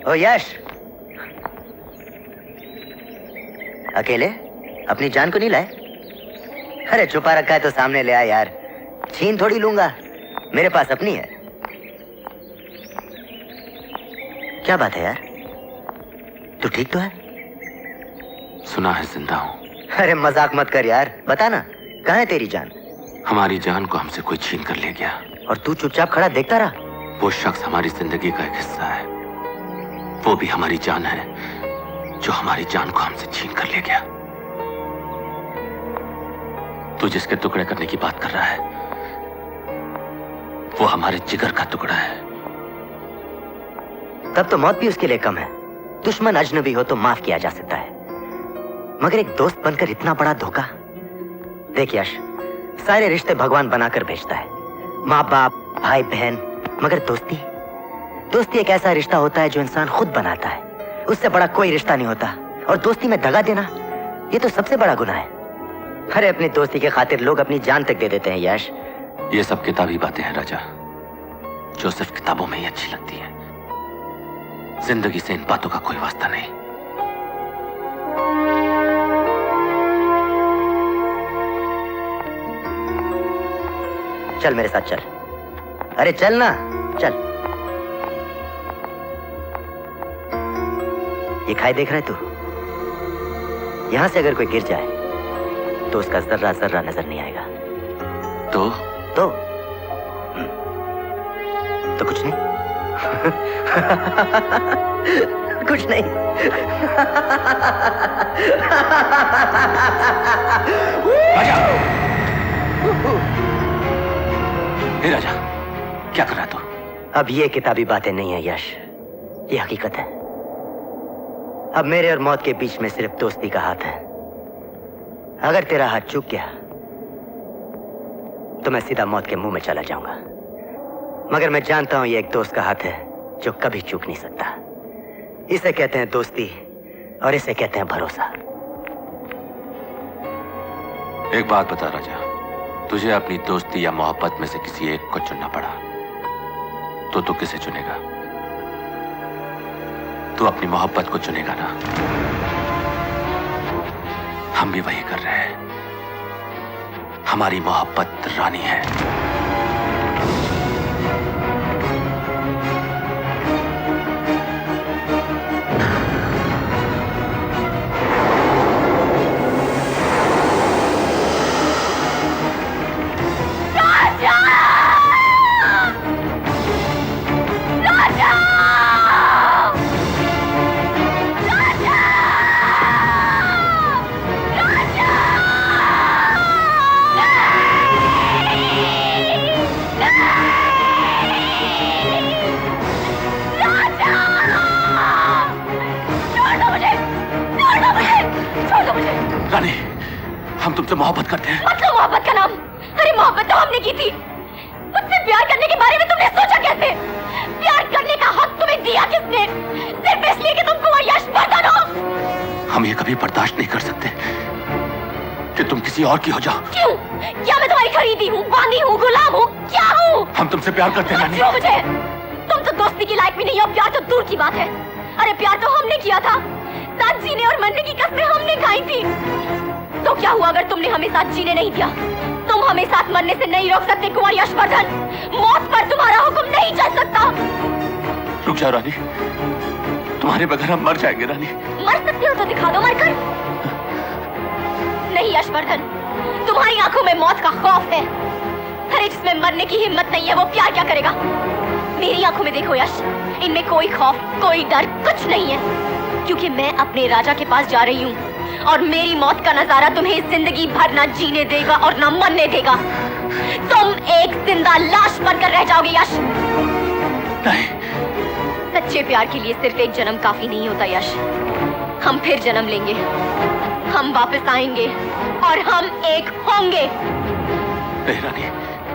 ओ यश, अकेले अपनी जान को नहीं लाए? अरे छुपा रखा है तो सामने ले आ यार, छीन थोड़ी लूंगा, मेरे पास अपनी है। क्या बात है यार, तू ठीक तो है? सुना है जिंदा हूं। अरे मजाक मत कर यार, बता ना कहाँ है तेरी जान? हमारी जान को हमसे कोई छीन कर ले गया। और तू चुपचाप खड़ा देखता रहा? वो शख्स हमारी जिंदगी का एक हिस्सा है, वो भी हमारी जान है, जो हमारी जान को हमसे छीन कर ले गया। तू जिसके टुकड़े करने की बात कर रहा है, वो हमारे जिगर का टुकड़ा है। तब तो मौत भी उसके लिए कम है। दुश्मन अजनबी हो तो माफ किया जा सकता है, मगर एक दोस्त बनकर इतना बड़ा धोखा। देख यश, सारे रिश्ते भगवान बनाकर भेजता है, माँ बाप, भाई बहन, मगर दोस्ती एक ऐसा रिश्ता होता है जो इंसान खुद बनाता है। उससे बड़ा कोई रिश्ता नहीं होता, और दोस्ती में दगा देना ये तो सबसे बड़ा गुनाह है। अरे अपनी दोस्ती के खातिर लोग अपनी जान तक दे देते हैं यश। ये सब किताबी बातें हैं राजा, जो सिर्फ किताबों में ही अच्छी लगती है। जिंदगी से इन बातों का कोई वास्ता नहीं। चल मेरे साथ चल, अरे चल ना, चल। ये खाई देख रहा है तू? यहां से अगर कोई गिर जाए तो उसका जर्रा जर्रा नजर नहीं आएगा। तो कुछ नहीं। कुछ नहीं। हे राजा, क्या कर रहा तू? अब ये किताबी बातें नहीं है यश, ये हकीकत है। अब मेरे और मौत के बीच में सिर्फ दोस्ती का हाथ है। अगर तेरा हाथ चूक गया तो मैं सीधा मौत के मुंह में चला जाऊंगा, मगर मैं जानता हूं ये एक दोस्त का हाथ है जो कभी चूक नहीं सकता। इसे कहते हैं दोस्ती, और इसे कहते हैं भरोसा। एक बात बता राजा, तुझे अपनी दोस्ती या मोहब्बत में से किसी एक को चुनना पड़ा तो तू किसे चुनेगा? तू अपनी मोहब्बत को चुनेगा ना? हम भी वही कर रहे हैं। हमारी मोहब्बत रानी है। रानी, हम तुमसे मोहब्बत करते हैं। मतलब मोहब्बत का नाम? अरे मोहब्बत तो हमने की थी। मुझसे प्यार करने के बारे में तुमने सोचा कैसे? प्यार करने का हक तुम्हें दिया किसने? सिर्फ इसलिए कि तुम कुंवर यशवर्धन हो। हम ये कभी बर्दाश्त नहीं कर सकते कि तुम किसी और की हो जाओ। क्यों? क्या मैं तुम्हारी खरीदी हूँ, बांधी हूँ, गुलाम हूँ, क्या हूँ? हम तुमसे प्यार करते हैं रानी। मुझे तुम तो दोस्ती की लायक भी नहीं हो, प्यार तो दूर की बात है। अरे प्यार तो हमने किया था, साथ जीने और मरने की कस्में हमने खाई थी। तो क्या हुआ अगर तुमने हमें साथ जीने नहीं दिया? तुम हमें साथ मरने से नहीं रोक सकते कुंवर यशवर्धन। मौत पर तुम्हारा हुक्म नहीं चल सकता। रुक जाओ रानी, तुम्हारे बगैर हम मर जाएंगे रानी। मर सकते हो तो दिखा दो मरकर। नहीं यशवर्धन, तुम्हारी आंखों में मौत का खौफ है। अरे जिसमें मरने की हिम्मत नहीं है वो प्यार क्या करेगा? मेरी आंखों में देखो यश, इनमें कोई खौफ, कोई डर, कुछ नहीं है, क्योंकि मैं अपने राजा के पास जा रही हूँ और मेरी मौत का नजारा तुम्हें जिंदगी भर न जीने देगा और न मरने देगा। तुम एक जिंदा लाश बनकर रह जाओगे यश। नहीं। सच्चे प्यार के लिए सिर्फ एक जन्म काफी नहीं होता यश। हम फिर जन्म लेंगे, हम वापस आएंगे और हम एक होंगे। नहीं रानी।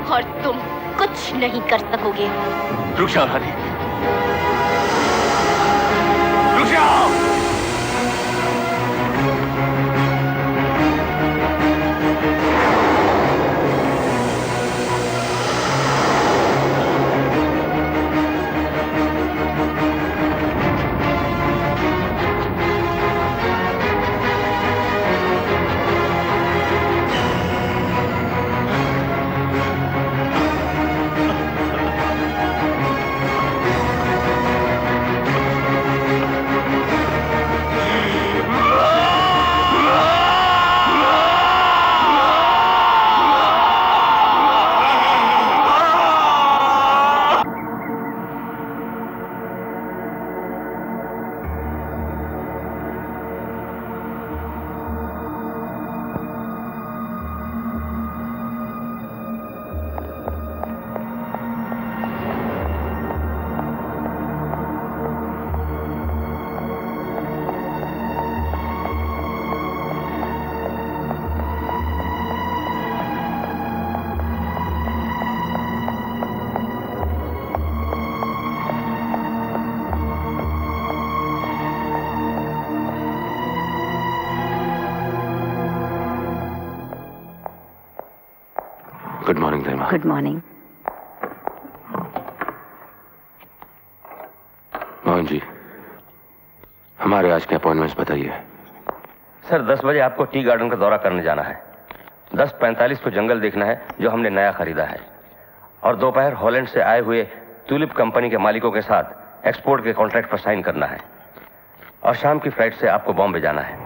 और तुम कुछ नहीं कर सकोगे। रुक जाओ रानी, रुक जाओ। Good morning. मोहन जी, हमारे आज के अपॉइंटमेंट्स बताइए। सर 10 बजे आपको टी गार्डन का दौरा करने जाना है। 10:45 को जंगल देखना है जो हमने नया खरीदा है, और दोपहर हॉलैंड से आए हुए ट्यूलिप कंपनी के मालिकों के साथ एक्सपोर्ट के कॉन्ट्रैक्ट पर साइन करना है, और शाम की फ्लाइट से आपको बॉम्बे जाना है।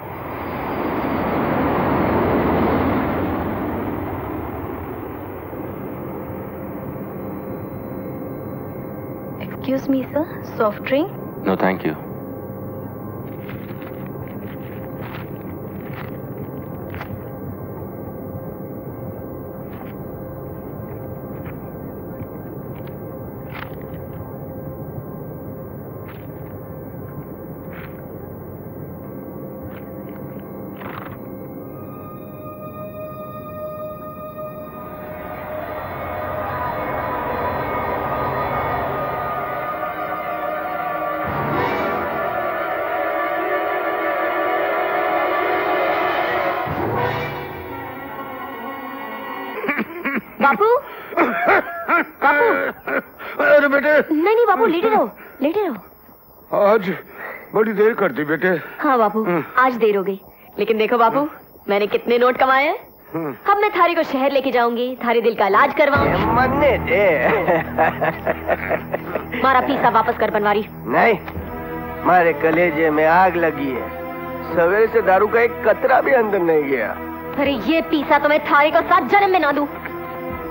Excuse me sir, soft drink? No thank you. बापू, बापू। अरे बेटे। नहीं नहीं बापू, लेटे रहो, लेटे रहो। आज बड़ी देर कर दी बेटे। हाँ बापू, आज देर हो गई, लेकिन देखो बापू, मैंने कितने नोट कमाए हैं। अब मैं थारी को शहर लेके जाऊंगी, थारी दिल का इलाज करवाऊंगी। मन्ने दे। मारा पीसा वापस कर बनवारी। नहीं, मारे कलेजे में आग लगी है। सवेरे से दारू का एक कतरा भी अंदर नहीं गया। अरे ये पीसा तो मैं थारी को 7 जन्म में ना दूं।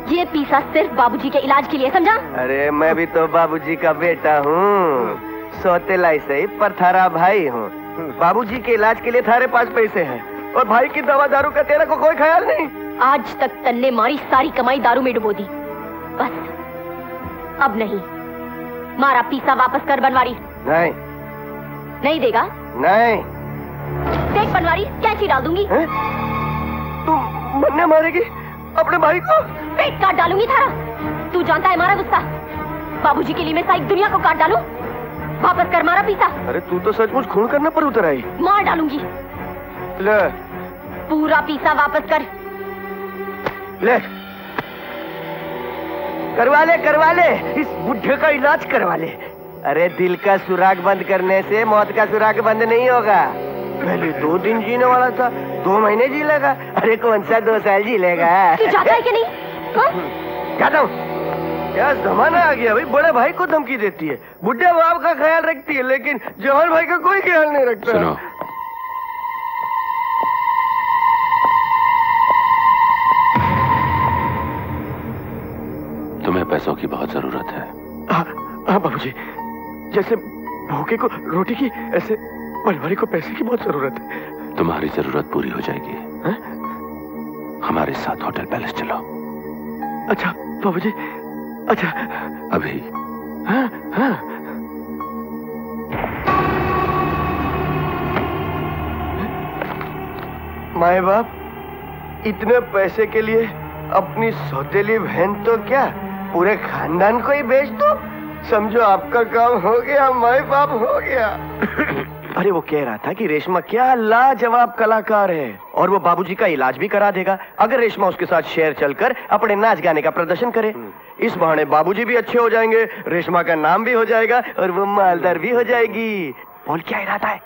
ये पीसा सिर्फ बाबूजी के इलाज के लिए, समझा? अरे मैं भी तो बाबूजी का बेटा हूँ, सौतेला ही सही पर थारा भाई हूँ। बाबूजी के इलाज के लिए थारे पास पैसे हैं, और भाई की दवा दारू का तेरे को कोई ख्याल नहीं। आज तक तन्ने मारी सारी कमाई दारू में डुबो दी, बस अब नहीं। मारा पीसा वापस कर बनवारी। नहीं। नहीं देगा? नहीं। देख बनवारी, कैंची डाल दूंगी। तुम मन्ने मारेगी अपने भाई को? पेट काट डालूंगी थारा। तू जानता है हमारा गुस्सा। बाबूजी के लिए मैं सारी दुनिया को काट डालूं। वापस कर मारा पीसा। अरे तू तो सचमुच खून करने पर उतर आई। मार डालूंगी। ले। पूरा पीसा वापस कर। ले। करवा ले, इस बुढ़े का इलाज करवा ले। अरे दिल का सुराग बंद करने से मौत का सुराग बंद नहीं होगा। पहले 2 दिन जीने वाला था, 2 महीने जी लेगा। अरे कौन सा 2 साल जी लेगा? तू जाता है कि नहीं? जाता हूँ। क्या जमाना आ गया भाई, बड़े भाई को धमकी देती है, बुढ़े बाप का ख्याल रखती है, लेकिन जवान भाई का कोई ख्याल नहीं रखता। सुनो, तुम्हें पैसों की बहुत जरूरत है। हाँ बाबूजी, जैसे भूखे को रोटी की, ऐसे पलवारी को पैसे की बहुत जरूरत है। तुम्हारी जरूरत पूरी हो जाएगी। हा? हमारे साथ होटल पैलेस चलो। अच्छा बाबूजी, अच्छा। अभी? हाँ हाँ। माए बाप इतने पैसे के लिए अपनी सौतेली बहन तो क्या, पूरे खानदान को ही बेच दो। समझो आपका काम हो गया, माए बाप हो गया। अरे वो कह रहा था कि रेशमा क्या लाजवाब कलाकार है, और वो बाबूजी का इलाज भी करा देगा अगर रेशमा उसके साथ शहर चलकर अपने नाच गाने का प्रदर्शन करे। इस बहाने बाबूजी भी अच्छे हो जाएंगे, रेशमा का नाम भी हो जाएगा, और वो मालदार भी हो जाएगी। बोल क्या इरादा है?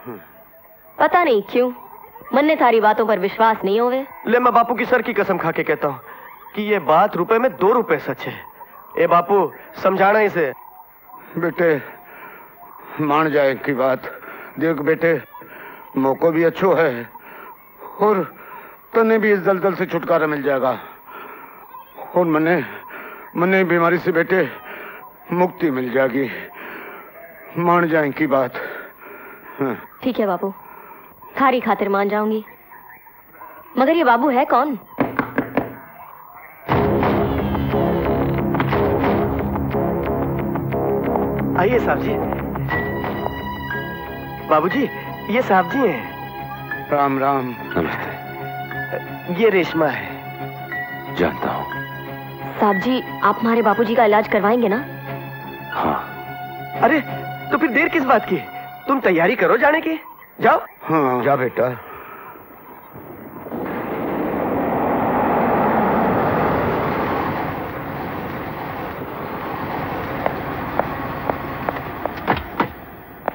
पता नहीं क्यों मन्ने थारी बातों पर विश्वास नहीं होवे। ले मैं बापू की सर की कसम खा के कहता हूँ कि ये बात रुपए में 2 रुपए सच है। ए बापू समझाना इसे। बेटे मान जाए की बात। देख बेटे, मौको भी अच्छो है, और तने भी इस दलदल से छुटकारा मिल जाएगा, और मने बीमारी से बेटे मुक्ति मिल जाएगी। मान जाए की बात। ठीक है बाबू, थारी खातिर मान जाऊंगी, मगर ये बाबू है कौन? आइए साहब जी। बाबूजी ये साहब जी हैं। राम राम। नमस्ते। ये रेशमा है। जानता हूँ। साहब जी आप हमारे बापूजी का इलाज करवाएंगे ना? हाँ। अरे तो फिर देर किस बात की, तुम तैयारी करो जाने की। जाओ। हाँ जा बेटा।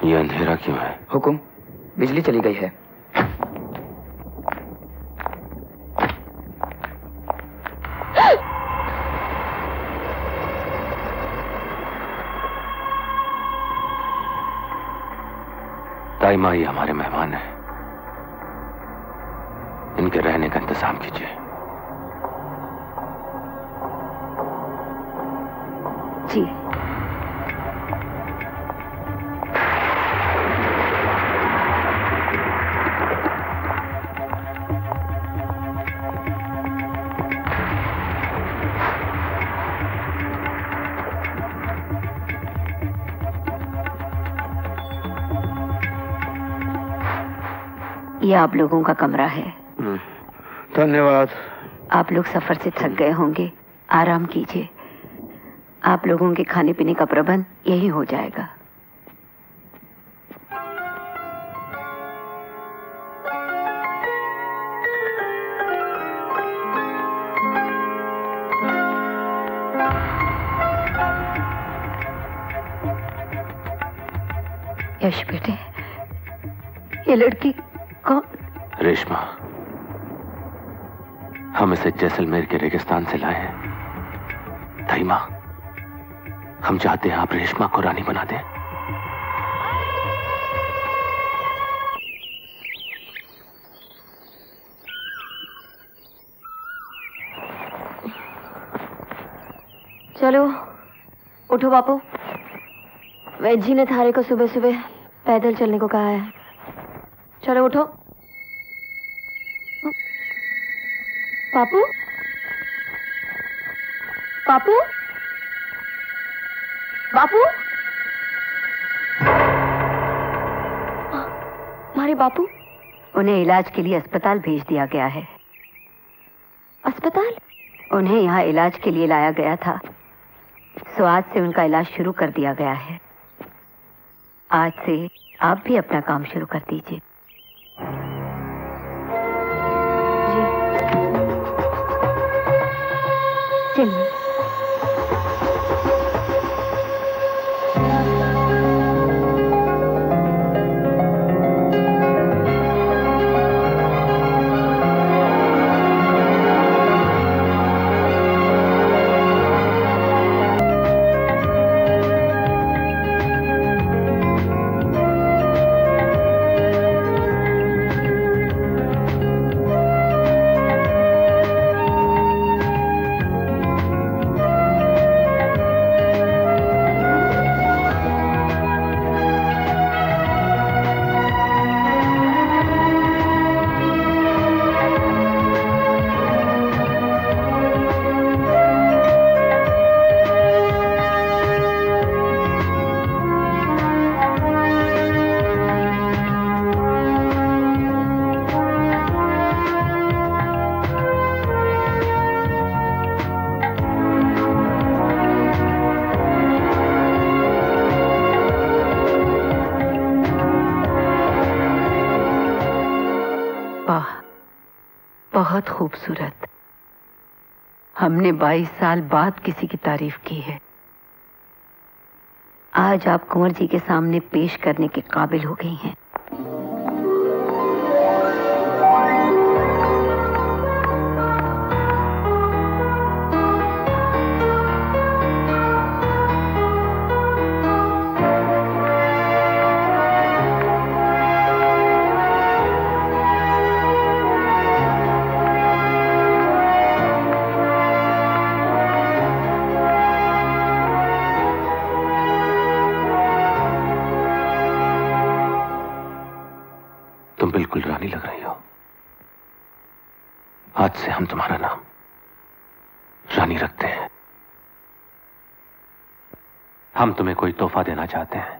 ये अंधेरा क्यों है? हुकुम, बिजली चली गई है। ताई माँ, ये हमारे मेहमान हैं। इनके रहने का इंतजाम कीजिए। जी। ये आप लोगों का कमरा है। धन्यवाद। आप लोग सफर से थक गए होंगे, आराम कीजिए। आप लोगों के खाने पीने का प्रबंध यही हो जाएगा। यश बेटे, ये लड़की कौन? रेशमा। हम इसे जैसलमेर के रेगिस्तान से लाए हैं। ताई माँ, हम चाहते हैं आप रेशमा को रानी बना दें। चलो उठो बापू, वैद जी ने थारे को सुबह सुबह पैदल चलने को कहा है। चलो उठो। बापू, बापू, बापू, हमारे बापू। उन्हें इलाज के लिए अस्पताल भेज दिया गया है। अस्पताल? उन्हें यहाँ इलाज के लिए लाया गया था, सो आज से उनका इलाज शुरू कर दिया गया है। आज से आप भी अपना काम शुरू कर दीजिए। जी चलिए। बहुत खूबसूरत। हमने 22 साल बाद किसी की तारीफ की है। आज आप कुंवर जी के सामने पेश करने के काबिल हो गई हैं। तुम बिल्कुल रानी लग रही हो। आज से हम तुम्हारा नाम रानी रखते हैं। हम तुम्हें कोई तोहफा देना चाहते हैं।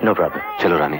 No problem. चलो रानी।